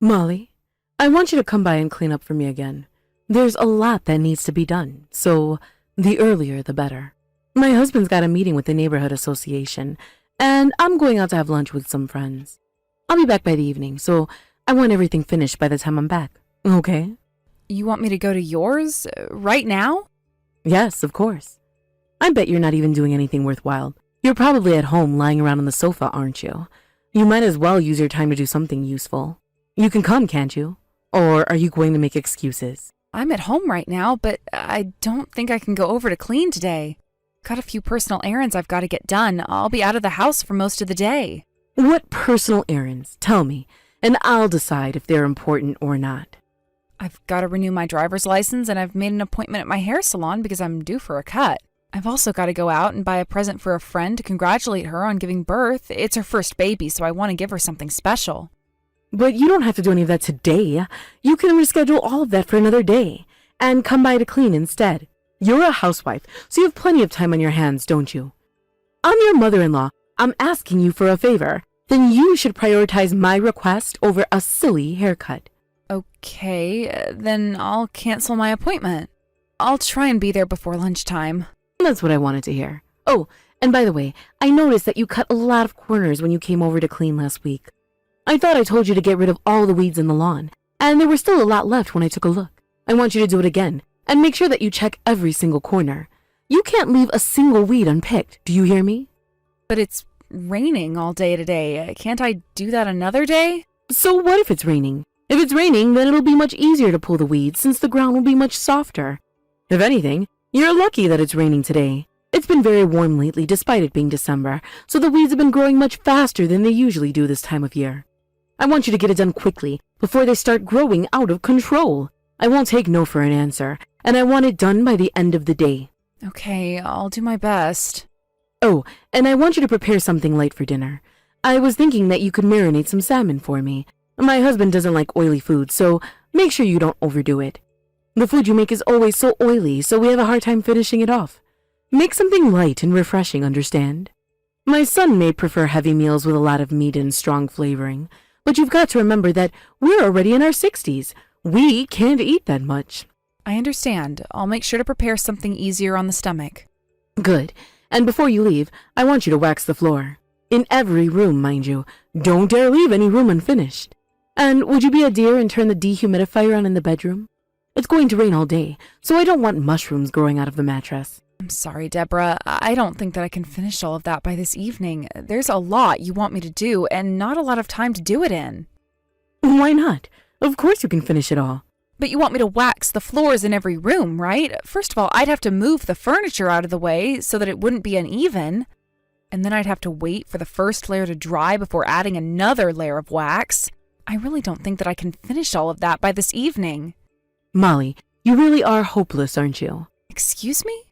Molly, I want you to come by and clean up for me again. There's a lot that needs to be done, so the earlier the better. My husband's got a meeting with the neighborhood association, and I'm going out to have lunch with some friends. I'll be back by the evening, so I want everything finished by the time I'm back, okay? You want me to go to yours right now? Yes, of course. I bet you're not even doing anything worthwhile. You're probably at home lying around on the sofa, aren't you? You might as well use your time to do something useful. You can come, can't you? Or are you going to make excuses? I'm at home right now, but I don't think I can go over to clean today. Got a few personal errands I've got to get done. I'll be out of the house for most of the day. What personal errands? Tell me, and I'll decide if they're important or not. I've got to renew my driver's license, and I've made an appointment at my hair salon because I'm due for a cut. I've also got to go out and buy a present for a friend to congratulate her on giving birth. It's her first baby, so I want to give her something special. But you don't have to do any of that today. You can reschedule all of that for another day and come by to clean instead. You're a housewife, so you have plenty of time on your hands, don't you? I'm your mother-in-law. I'm asking you for a favor. Then you should prioritize my request over a silly haircut. Okay, then I'll cancel my appointment. I'll try and be there before lunchtime. That's what I wanted to hear. Oh, and by the way, I noticed that you cut a lot of corners when you came over to clean last week. I thought I told you to get rid of all the weeds in the lawn, and there were still a lot left when I took a look. I want you to do it again, and make sure that you check every single corner. You can't leave a single weed unpicked, do you hear me? But it's raining all day today. Can't I do that another day? So what if it's raining? If it's raining, then it'll be much easier to pull the weeds since the ground will be much softer. If anything, you're lucky that it's raining today. It's been very warm lately despite it being December, so the weeds have been growing much faster than they usually do this time of year. I want you to get it done quickly before they start growing out of control. I won't take no for an answer, and I want it done by the end of the day. Okay, I'll do my best. Oh, and I want you to prepare something light for dinner. I was thinking that you could marinate some salmon for me. My husband doesn't like oily food, so make sure you don't overdo it. The food you make is always so oily, so we have a hard time finishing it off. Make something light and refreshing, understand? My son may prefer heavy meals with a lot of meat and strong flavoring, but you've got to remember that we're already in our 60s. We can't eat that much. I understand. I'll make sure to prepare something easier on the stomach. Good. And before you leave, I want you to wax the floor. In every room, mind you. Don't dare leave any room unfinished. And would you be a dear and turn the dehumidifier on in the bedroom? It's going to rain all day, so I don't want mushrooms growing out of the mattress. I'm sorry, Deborah. I don't think that I can finish all of that by this evening. There's a lot you want me to do, and not a lot of time to do it in. Why not? Of course you can finish it all. But you want me to wax the floors in every room, right? First of all, I'd have to move the furniture out of the way so that it wouldn't be uneven. And then I'd have to wait for the first layer to dry before adding another layer of wax. I really don't think that I can finish all of that by this evening. Molly, you really are hopeless, aren't you? Excuse me?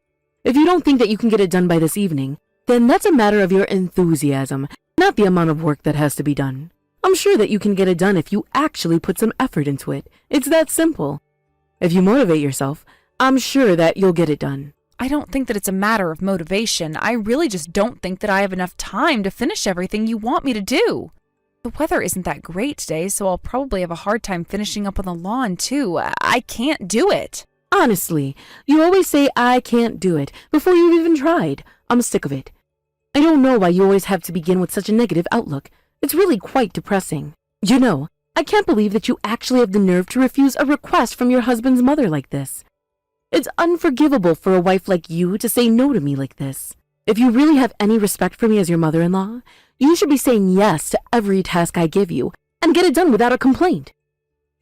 If you don't think that you can get it done by this evening, then that's a matter of your enthusiasm, not the amount of work that has to be done. I'm sure that you can get it done if you actually put some effort into it. It's that simple. If you motivate yourself, I'm sure that you'll get it done. I don't think that it's a matter of motivation. I really just don't think that I have enough time to finish everything you want me to do. The weather isn't that great today, so I'll probably have a hard time finishing up on the lawn, too. I can't do it. Honestly, you always say I can't do it before you've even tried. I'm sick of it. I don't know why you always have to begin with such a negative outlook. It's really quite depressing. You know, I can't believe that you actually have the nerve to refuse a request from your husband's mother like this. It's unforgivable for a wife like you to say no to me like this. If you really have any respect for me as your mother-in-law, you should be saying yes to every task I give you and get it done without a complaint.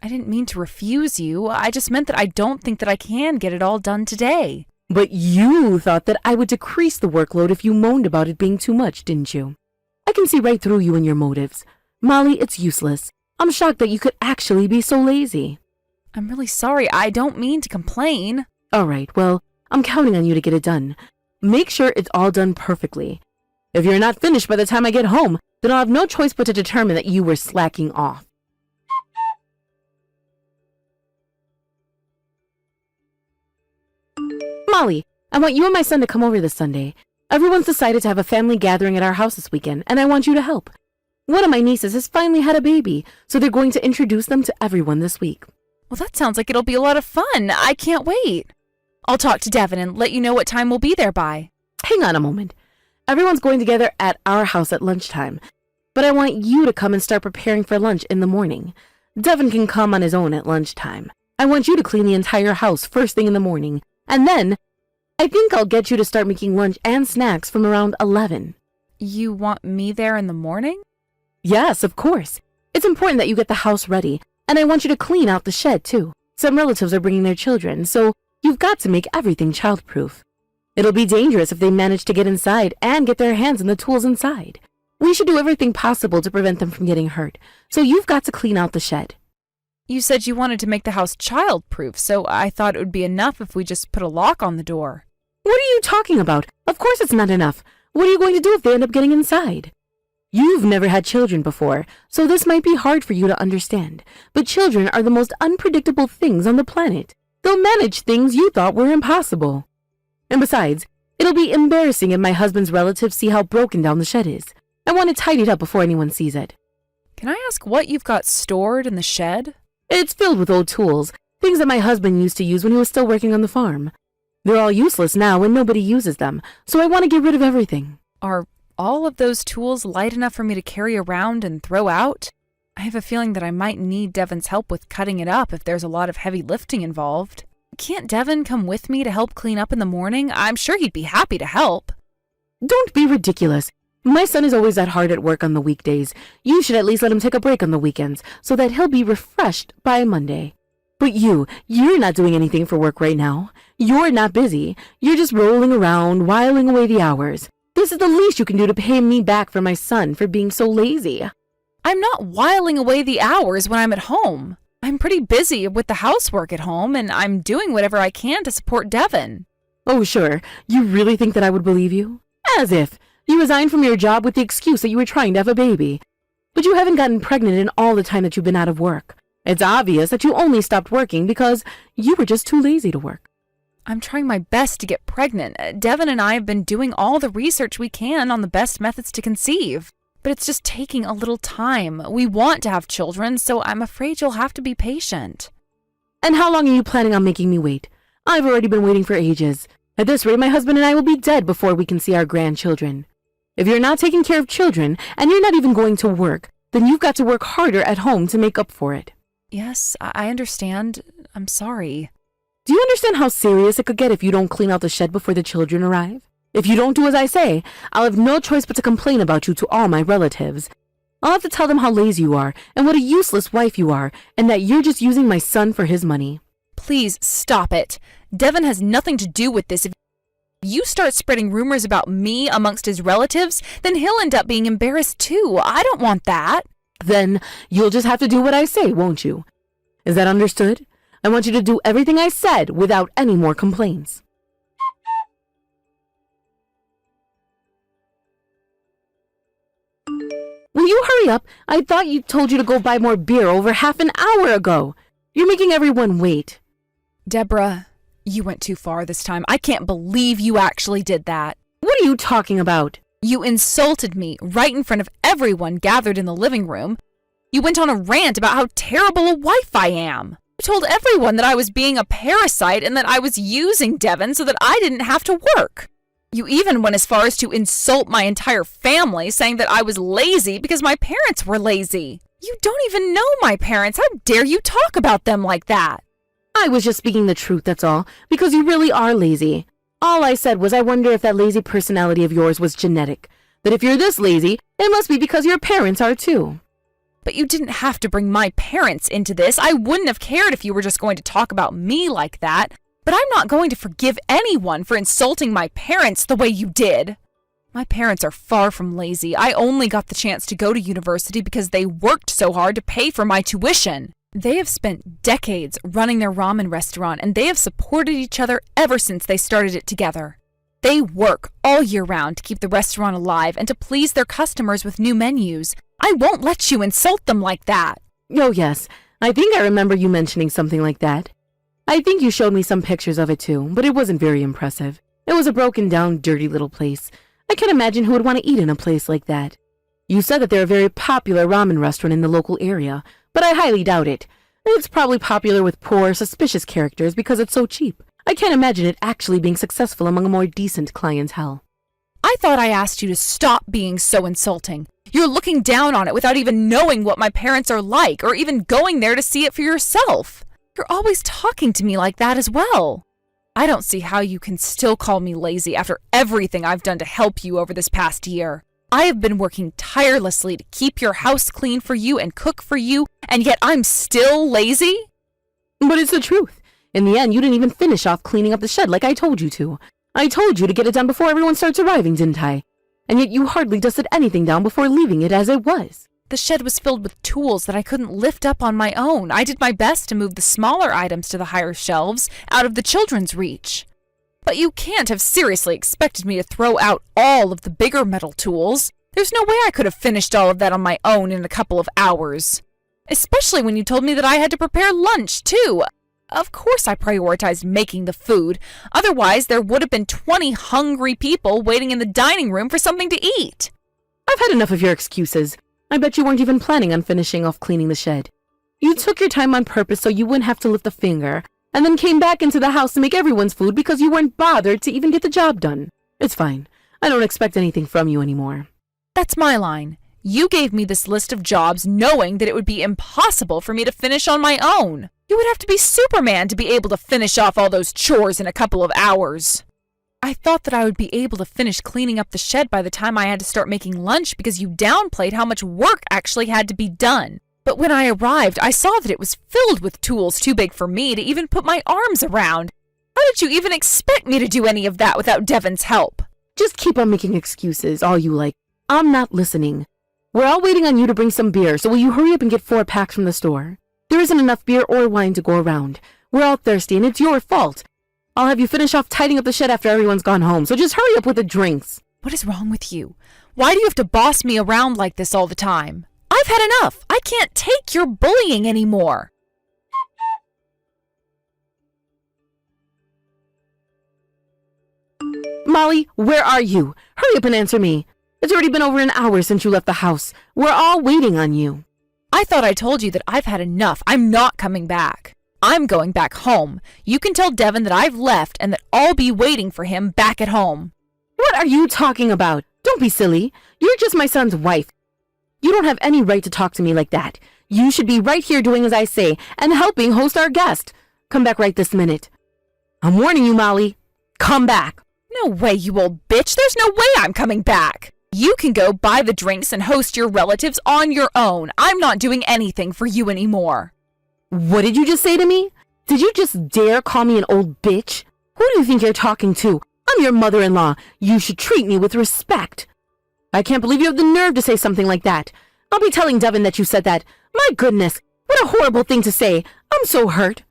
I didn't mean to refuse you. I just meant that I don't think that I can get it all done today. But you thought that I would decrease the workload if you moaned about it being too much, didn't you? I can see right through you and your motives. Molly, it's useless. I'm shocked that you could actually be so lazy. I'm really sorry. I don't mean to complain. All right, well, I'm counting on you to get it done. Make sure it's all done perfectly. If you're not finished by the time I get home, then I'll have no choice but to determine that you were slacking off. Molly, I want you and my son to come over this Sunday. Everyone's decided to have a family gathering at our house this weekend, and I want you to help. One of my nieces has finally had a baby, so they're going to introduce them to everyone this week. Well, that sounds like it'll be a lot of fun. I can't wait. I'll talk to Devin and let you know what time we'll be there by. Hang on a moment. Everyone's going together at our house at lunchtime, but I want you to come and start preparing for lunch in the morning. Devin can come on his own at lunchtime. I want you to clean the entire house first thing in the morning, and then I think I'll get you to start making lunch and snacks from around 11. You want me there in the morning? Yes, of course. It's important that you get the house ready, and I want you to clean out the shed, too. Some relatives are bringing their children, so you've got to make everything childproof. It'll be dangerous if they manage to get inside and get their hands on the tools inside. We should do everything possible to prevent them from getting hurt, so you've got to clean out the shed. You said you wanted to make the house childproof, so I thought it would be enough if we just put a lock on the door. What are you talking about? Of course it's not enough. What are you going to do if they end up getting inside? You've never had children before, so this might be hard for you to understand, but children are the most unpredictable things on the planet. They'll manage things you thought were impossible. And besides, it'll be embarrassing if my husband's relatives see how broken down the shed is. I want it tidied up before anyone sees it. Can I ask what you've got stored in the shed? It's filled with old tools, things that my husband used to use when he was still working on the farm. They're all useless now and nobody uses them, so I want to get rid of everything. Are all of those tools light enough for me to carry around and throw out? I have a feeling that I might need Devin's help with cutting it up if there's a lot of heavy lifting involved. Can't Devin come with me to help clean up in the morning? I'm sure he'd be happy to help. Don't be ridiculous. My son is always that hard at work on the weekdays. You should at least let him take a break on the weekends so that he'll be refreshed by Monday. But you're not doing anything for work right now. You're not busy. You're just rolling around, whiling away the hours. This is the least you can do to pay me back for my son for being so lazy. I'm not whiling away the hours when I'm at home. I'm pretty busy with the housework at home, and I'm doing whatever I can to support Devin. Oh, sure. You really think that I would believe you? As if. You resigned from your job with the excuse that you were trying to have a baby. But you haven't gotten pregnant in all the time that you've been out of work. It's obvious that you only stopped working because you were just too lazy to work. I'm trying my best to get pregnant. Devin and I have been doing all the research we can on the best methods to conceive. But it's just taking a little time. We want to have children, so I'm afraid you'll have to be patient. And how long are you planning on making me wait? I've already been waiting for ages. At this rate, my husband and I will be dead before we can see our grandchildren. If you're not taking care of children, and you're not even going to work, then you've got to work harder at home to make up for it. Yes, I understand. I'm sorry. Do you understand how serious it could get if you don't clean out the shed before the children arrive? If you don't do as I say, I'll have no choice but to complain about you to all my relatives. I'll have to tell them how lazy you are, and what a useless wife you are, and that you're just using my son for his money. Please stop it. Devin has nothing to do with this. If you start spreading rumors about me amongst his relatives, then he'll end up being embarrassed too. I don't want that. Then you'll just have to do what I say, won't you? Is that understood? I want you to do everything I said without any more complaints. Will you hurry up? I thought you told you to go buy more beer over half an hour ago. You're making everyone wait. Deborah, you went too far this time. I can't believe you actually did that. What are you talking about? You insulted me right in front of everyone gathered in the living room. You went on a rant about how terrible a wife I am. You told everyone that I was being a parasite and that I was using Devin so that I didn't have to work. You even went as far as to insult my entire family, saying that I was lazy because my parents were lazy. You don't even know my parents. How dare you talk about them like that? I was just speaking the truth, that's all, because you really are lazy. All I said was I wonder if that lazy personality of yours was genetic. That if you're this lazy, it must be because your parents are too. But you didn't have to bring my parents into this. I wouldn't have cared if you were just going to talk about me like that. But I'm not going to forgive anyone for insulting my parents the way you did. My parents are far from lazy. I only got the chance to go to university because they worked so hard to pay for my tuition. They have spent decades running their ramen restaurant, and they have supported each other ever since they started it together. They work all year round to keep the restaurant alive and to please their customers with new menus. I won't let you insult them like that. Oh, yes. I think I remember you mentioning something like that. I think you showed me some pictures of it too, but it wasn't very impressive. It was a broken down, dirty little place. I can't imagine who would want to eat in a place like that. You said that they're a very popular ramen restaurant in the local area, but I highly doubt it. It's probably popular with poor, suspicious characters because it's so cheap. I can't imagine it actually being successful among a more decent clientele. I thought I asked you to stop being so insulting. You're looking down on it without even knowing what my parents are like or even going there to see it for yourself. You're always talking to me like that as well. I don't see how you can still call me lazy after everything I've done to help you over this past year. I have been working tirelessly to keep your house clean for you and cook for you, and yet I'm still lazy? But it's the truth. In the end, you didn't even finish off cleaning up the shed like I told you to. I told you to get it done before everyone starts arriving, didn't I? And yet you hardly dusted anything down before leaving it as it was. The shed was filled with tools that I couldn't lift up on my own. I did my best to move the smaller items to the higher shelves, out of the children's reach. But you can't have seriously expected me to throw out all of the bigger metal tools. There's no way I could have finished all of that on my own in a couple of hours. Especially when you told me that I had to prepare lunch, too. Of course I prioritized making the food. Otherwise, there would have been 20 hungry people waiting in the dining room for something to eat. I've had enough of your excuses. I bet you weren't even planning on finishing off cleaning the shed. You took your time on purpose so you wouldn't have to lift a finger, and then came back into the house to make everyone's food because you weren't bothered to even get the job done. It's fine. I don't expect anything from you anymore. That's my line. You gave me this list of jobs knowing that it would be impossible for me to finish on my own. You would have to be Superman to be able to finish off all those chores in a couple of hours. I thought that I would be able to finish cleaning up the shed by the time I had to start making lunch because you downplayed how much work actually had to be done. But when I arrived, I saw that it was filled with tools too big for me to even put my arms around. How did you even expect me to do any of that without Devon's help? Just keep on making excuses, all you like. I'm not listening. We're all waiting on you to bring some beer, so will you hurry up and get 4 packs from the store? There isn't enough beer or wine to go around. We're all thirsty, and it's your fault. I'll have you finish off tidying up the shed after everyone's gone home, so just hurry up with the drinks. What is wrong with you? Why do you have to boss me around like this all the time? I've had enough. I can't take your bullying anymore. Molly, where are you? Hurry up and answer me. It's already been over an hour since you left the house. We're all waiting on you. I thought I told you that I've had enough. I'm not coming back. I'm going back home. You can tell Devon that I've left and that I'll be waiting for him back at home. What are you talking about? Don't be silly. You're just my son's wife. You don't have any right to talk to me like that. You should be right here doing as I say and helping host our guest. Come back right this minute. I'm warning you, Molly. Come back. No way, you old bitch. There's no way I'm coming back. You can go buy the drinks and host your relatives on your own. I'm not doing anything for you anymore. What did you just say to me? Did you just dare call me an old bitch? Who do you think you're talking to? I'm your mother-in-law. You should treat me with respect. I can't believe you have the nerve to say something like that. I'll be telling Devon that you said that. My goodness, what a horrible thing to say. I'm so hurt.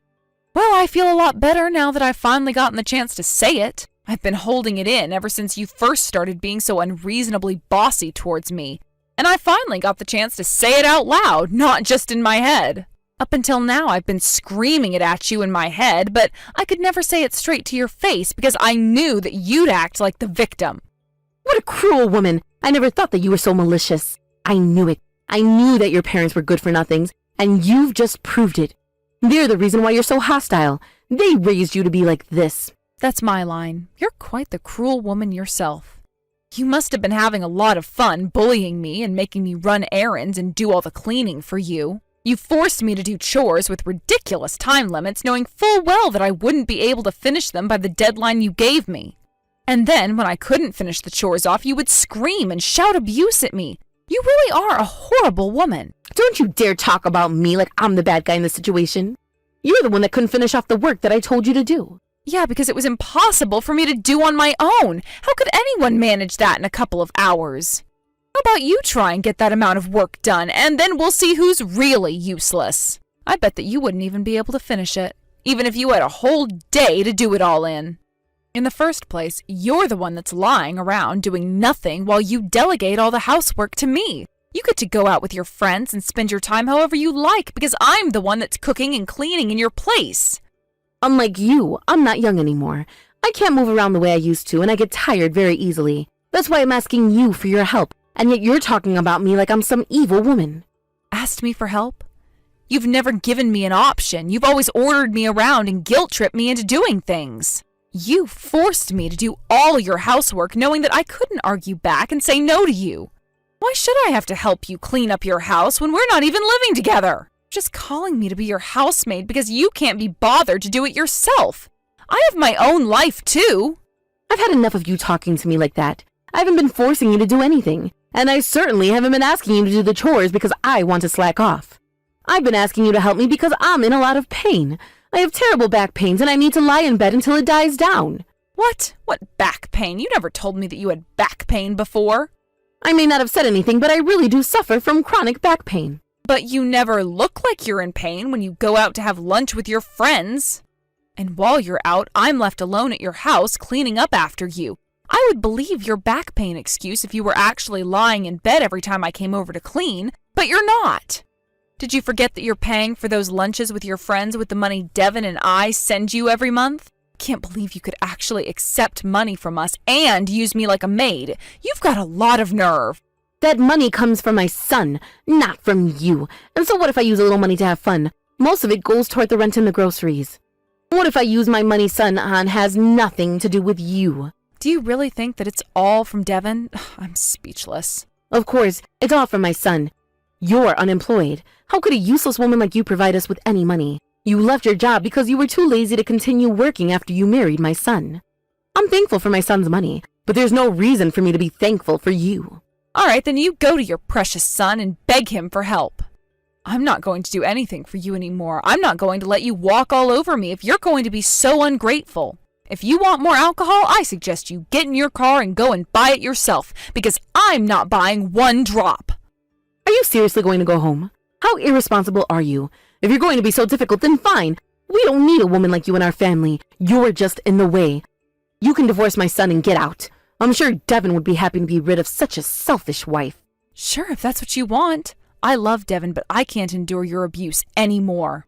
Well, I feel a lot better now that I've finally gotten the chance to say it. I've been holding it in ever since you first started being so unreasonably bossy towards me. And I finally got the chance to say it out loud, not just in my head. Up until now, I've been screaming it at you in my head, but I could never say it straight to your face because I knew that you'd act like the victim. What a cruel woman. I never thought that you were so malicious. I knew it. I knew that your parents were good-for-nothings, and you've just proved it. They're the reason why you're so hostile. They raised you to be like this. That's my line. You're quite the cruel woman yourself. You must have been having a lot of fun bullying me and making me run errands and do all the cleaning for you. You forced me to do chores with ridiculous time limits, knowing full well that I wouldn't be able to finish them by the deadline you gave me. And then, when I couldn't finish the chores off, you would scream and shout abuse at me. You really are a horrible woman. Don't you dare talk about me like I'm the bad guy in this situation. You're the one that couldn't finish off the work that I told you to do. Yeah, because it was impossible for me to do on my own. How could anyone manage that in a couple of hours? How about you try and get that amount of work done, and then we'll see who's really useless. I bet that you wouldn't even be able to finish it, even if you had a whole day to do it all in. In the first place, you're the one that's lying around doing nothing while you delegate all the housework to me. You get to go out with your friends and spend your time however you like because I'm the one that's cooking and cleaning in your place. Unlike you, I'm not young anymore. I can't move around the way I used to, and I get tired very easily. That's why I'm asking you for your help. and yet you're talking about me like I'm some evil woman. Asked me for help? You've never given me an option. You've always ordered me around and guilt-tripped me into doing things. You forced me to do all your housework knowing that I couldn't argue back and say no to you. Why should I have to help you clean up your house when we're not even living together? Just calling me to be your housemaid because you can't be bothered to do it yourself. I have my own life, too. I've had enough of you talking to me like that. I haven't been forcing you to do anything, and I certainly haven't been asking you to do the chores because I want to slack off. I've been asking you to help me because I'm in a lot of pain. I have terrible back pains, and I need to lie in bed until it dies down. What? What back pain? You never told me that you had back pain before. I may not have said anything, but I really do suffer from chronic back pain. But you never look like you're in pain when you go out to have lunch with your friends. And while you're out, I'm left alone at your house cleaning up after you. I would believe your back pain excuse if you were actually lying in bed every time I came over to clean, but you're not. Did you forget that you're paying for those lunches with your friends with the money Devin and I send you every month? Can't believe you could actually accept money from us and use me like a maid. You've got a lot of nerve. That money comes from my son, not from you. And so what if I use a little money to have fun? Most of it goes toward the rent and the groceries. What if I use my money son on has nothing to do with you? Do you really think that it's all from Devin? I'm speechless. Of course, it's all from my son. You're unemployed. How could a useless woman like you provide us with any money? You left your job because you were too lazy to continue working after you married my son. I'm thankful for my son's money, but there's no reason for me to be thankful for you. All right, then you go to your precious son and beg him for help. I'm not going to do anything for you anymore. I'm not going to let you walk all over me if you're going to be so ungrateful. If you want more alcohol, I suggest you get in your car and go and buy it yourself, because I'm not buying one drop. Are you seriously going to go home? How irresponsible are you? If you're going to be so difficult, then fine. We don't need a woman like you in our family. You're just in the way. You can divorce my son and get out. I'm sure Devin would be happy to be rid of such a selfish wife. Sure, if that's what you want. I love Devin, but I can't endure your abuse anymore.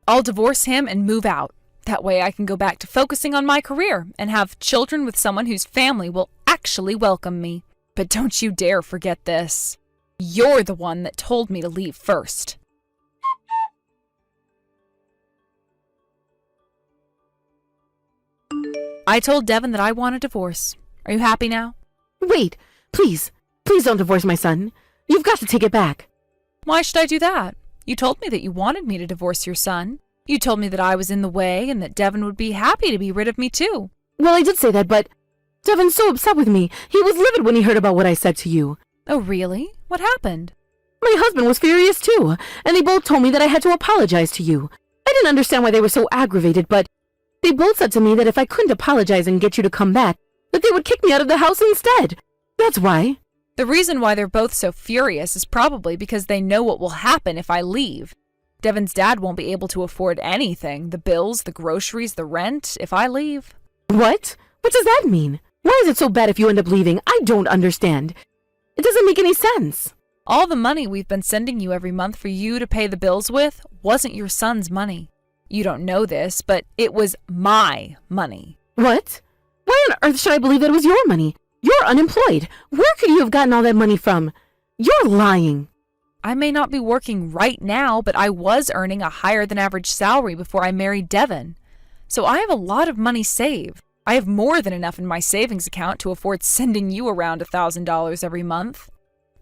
I'll divorce him and move out. That way I can go back to focusing on my career and have children with someone whose family will actually welcome me. But don't you dare forget this. You're the one that told me to leave first. I told Devin that I want a divorce. Are you happy now? Wait, please don't divorce my son. You've got to take it back. Why should I do that? You told me that you wanted me to divorce your son. You told me that I was in the way and that Devin would be happy to be rid of me too. Well, I did say that, but Devin's so upset with me. He was livid when he heard about what I said to you. Oh, really? What happened? My husband was furious too, and they both told me that I had to apologize to you. I didn't understand why they were so aggravated, but they both said to me that if I couldn't apologize and get you to come back, that they would kick me out of the house instead. That's why. The reason why they're both so furious is probably because they know what will happen if I leave. Devin's dad won't be able to afford anything, the bills, the groceries, the rent, if I leave. What? What does that mean? Why is it so bad if you end up leaving? I don't understand. It doesn't make any sense. All the money we've been sending you every month for you to pay the bills with wasn't your son's money. You don't know this, but it was my money. What? Why on earth should I believe that it was your money? You're unemployed. Where could you have gotten all that money from? You're lying. I may not be working right now, but I was earning a higher than average salary before I married Devin. So I have a lot of money saved. I have more than enough in my savings account to afford sending you around $1,000 every month.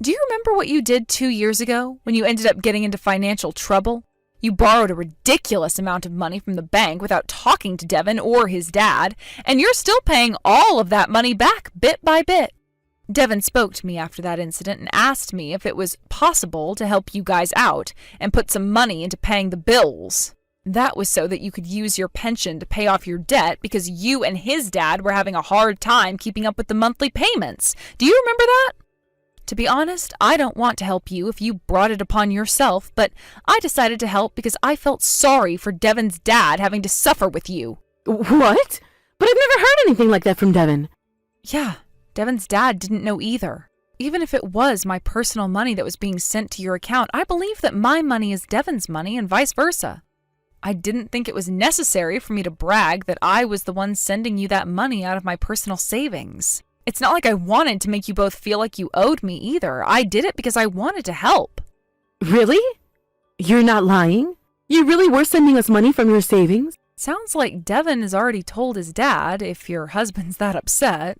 Do you remember what you did 2 years ago when you ended up getting into financial trouble? You borrowed a ridiculous amount of money from the bank without talking to Devin or his dad, and you're still paying all of that money back bit by bit. Devin spoke to me after that incident and asked me if it was possible to help you guys out and put some money into paying the bills. That was so that you could use your pension to pay off your debt because you and his dad were having a hard time keeping up with the monthly payments. Do you remember that? To be honest, I don't want to help you if you brought it upon yourself, but I decided to help because I felt sorry for Devin's dad having to suffer with you. What? But I've never heard anything like that from Devin. Yeah, Devin's dad didn't know either. Even if it was my personal money that was being sent to your account, I believe that my money is Devin's money and vice versa. I didn't think it was necessary for me to brag that I was the one sending you that money out of my personal savings. It's not like I wanted to make you both feel like you owed me either. I did it because I wanted to help. Really? You're not lying? You really were sending us money from your savings? Sounds like Devin has already told his dad, if your husband's that upset.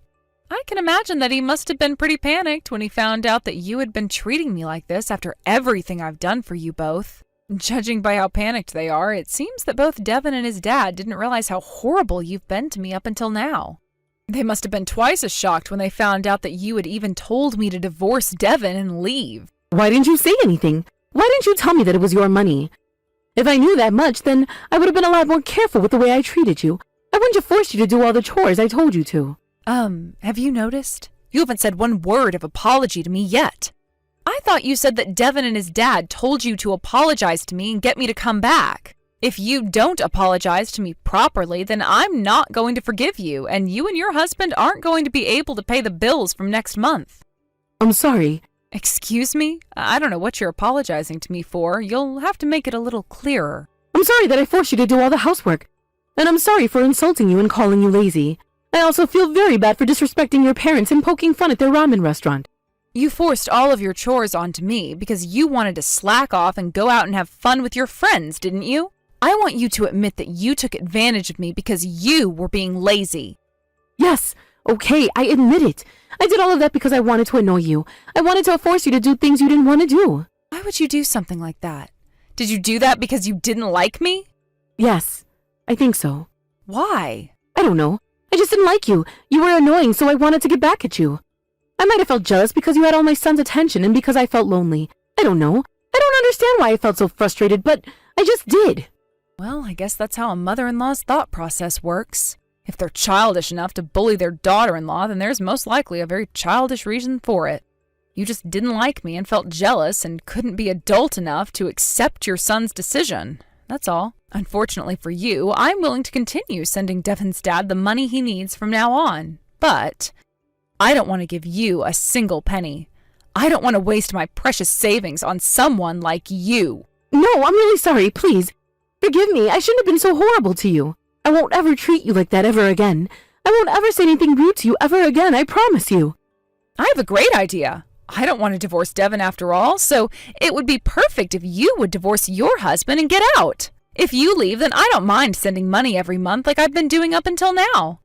I can imagine that he must have been pretty panicked when he found out that you had been treating me like this after everything I've done for you both. Judging by how panicked they are, it seems that both Devin and his dad didn't realize how horrible you've been to me up until now. They must have been twice as shocked when they found out that you had even told me to divorce Devin and leave. Why didn't you say anything? Why didn't you tell me that it was your money? If I knew that much, then I would have been a lot more careful with the way I treated you. I wouldn't have forced you to do all the chores I told you to. Have you noticed? You haven't said one word of apology to me yet. I thought you said that Devin and his dad told you to apologize to me and get me to come back. If you don't apologize to me properly, then I'm not going to forgive you, and you and your husband aren't going to be able to pay the bills from next month. I'm sorry. Excuse me? I don't know what you're apologizing to me for. You'll have to make it a little clearer. I'm sorry that I forced you to do all the housework. And I'm sorry for insulting you and calling you lazy. I also feel very bad for disrespecting your parents and poking fun at their ramen restaurant. You forced all of your chores onto me because you wanted to slack off and go out and have fun with your friends, didn't you? I want you to admit that you took advantage of me because you were being lazy. Yes, okay, I admit it. I did all of that because I wanted to annoy you. I wanted to force you to do things you didn't want to do. Why would you do something like that? Did you do that because you didn't like me? Yes, I think so. Why? I don't know. I just didn't like you. You were annoying, so I wanted to get back at you. I might have felt jealous because you had all my son's attention and because I felt lonely. I don't know. I don't understand why I felt so frustrated, but I just did. Well, I guess that's how a mother-in-law's thought process works. If they're childish enough to bully their daughter-in-law, then there's most likely a very childish reason for it. You just didn't like me and felt jealous and couldn't be adult enough to accept your son's decision. That's all. Unfortunately for you, I'm willing to continue sending Devin's dad the money he needs from now on. But I don't want to give you a single penny. I don't want to waste my precious savings on someone like you. No, I'm really sorry, please. Forgive me, I shouldn't have been so horrible to you. I won't ever treat you like that ever again. I won't ever say anything rude to you ever again, I promise you. I have a great idea. I don't want to divorce Devin after all, so it would be perfect if you would divorce your husband and get out. If you leave, then I don't mind sending money every month like I've been doing up until now.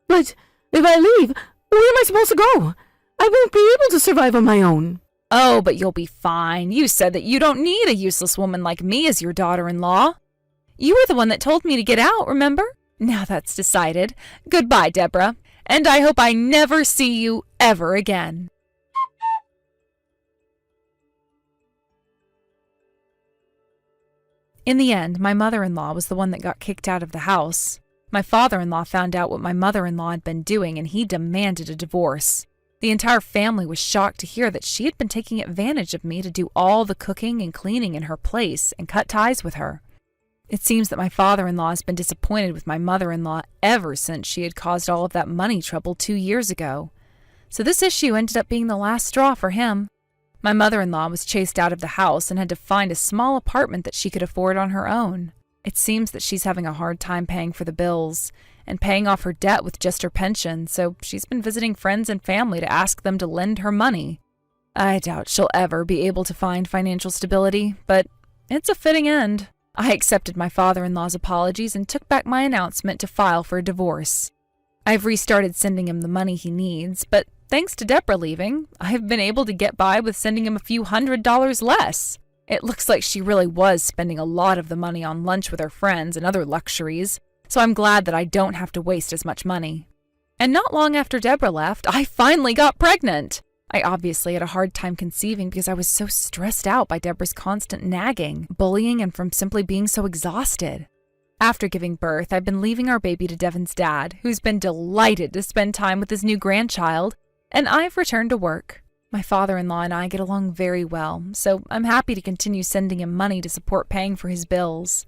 But if I leave, where am I supposed to go? I won't be able to survive on my own. Oh, but you'll be fine. You said that you don't need a useless woman like me as your daughter-in-law. You were the one that told me to get out, remember? Now that's decided. Goodbye, Deborah. And I hope I never see you ever again. In the end, my mother-in-law was the one that got kicked out of the house. My father-in-law found out what my mother-in-law had been doing, and he demanded a divorce. The entire family was shocked to hear that she had been taking advantage of me to do all the cooking and cleaning in her place and cut ties with her. It seems that my father-in-law has been disappointed with my mother-in-law ever since she had caused all of that money trouble 2 years ago. So this issue ended up being the last straw for him. My mother-in-law was chased out of the house and had to find a small apartment that she could afford on her own. It seems that she's having a hard time paying for the bills and paying off her debt with just her pension, so she's been visiting friends and family to ask them to lend her money. I doubt she'll ever be able to find financial stability, but it's a fitting end. I accepted my father-in-law's apologies and took back my announcement to file for a divorce. I've restarted sending him the money he needs, but thanks to Deborah leaving, I've been able to get by with sending him a few $100s less. It looks like she really was spending a lot of the money on lunch with her friends and other luxuries, so I'm glad that I don't have to waste as much money. And not long after Deborah left, I finally got pregnant. I obviously had a hard time conceiving because I was so stressed out by Deborah's constant nagging, bullying, and from simply being so exhausted. After giving birth, I've been leaving our baby to Devin's dad, who's been delighted to spend time with his new grandchild, and I've returned to work. My father-in-law and I get along very well, so I'm happy to continue sending him money to support paying for his bills.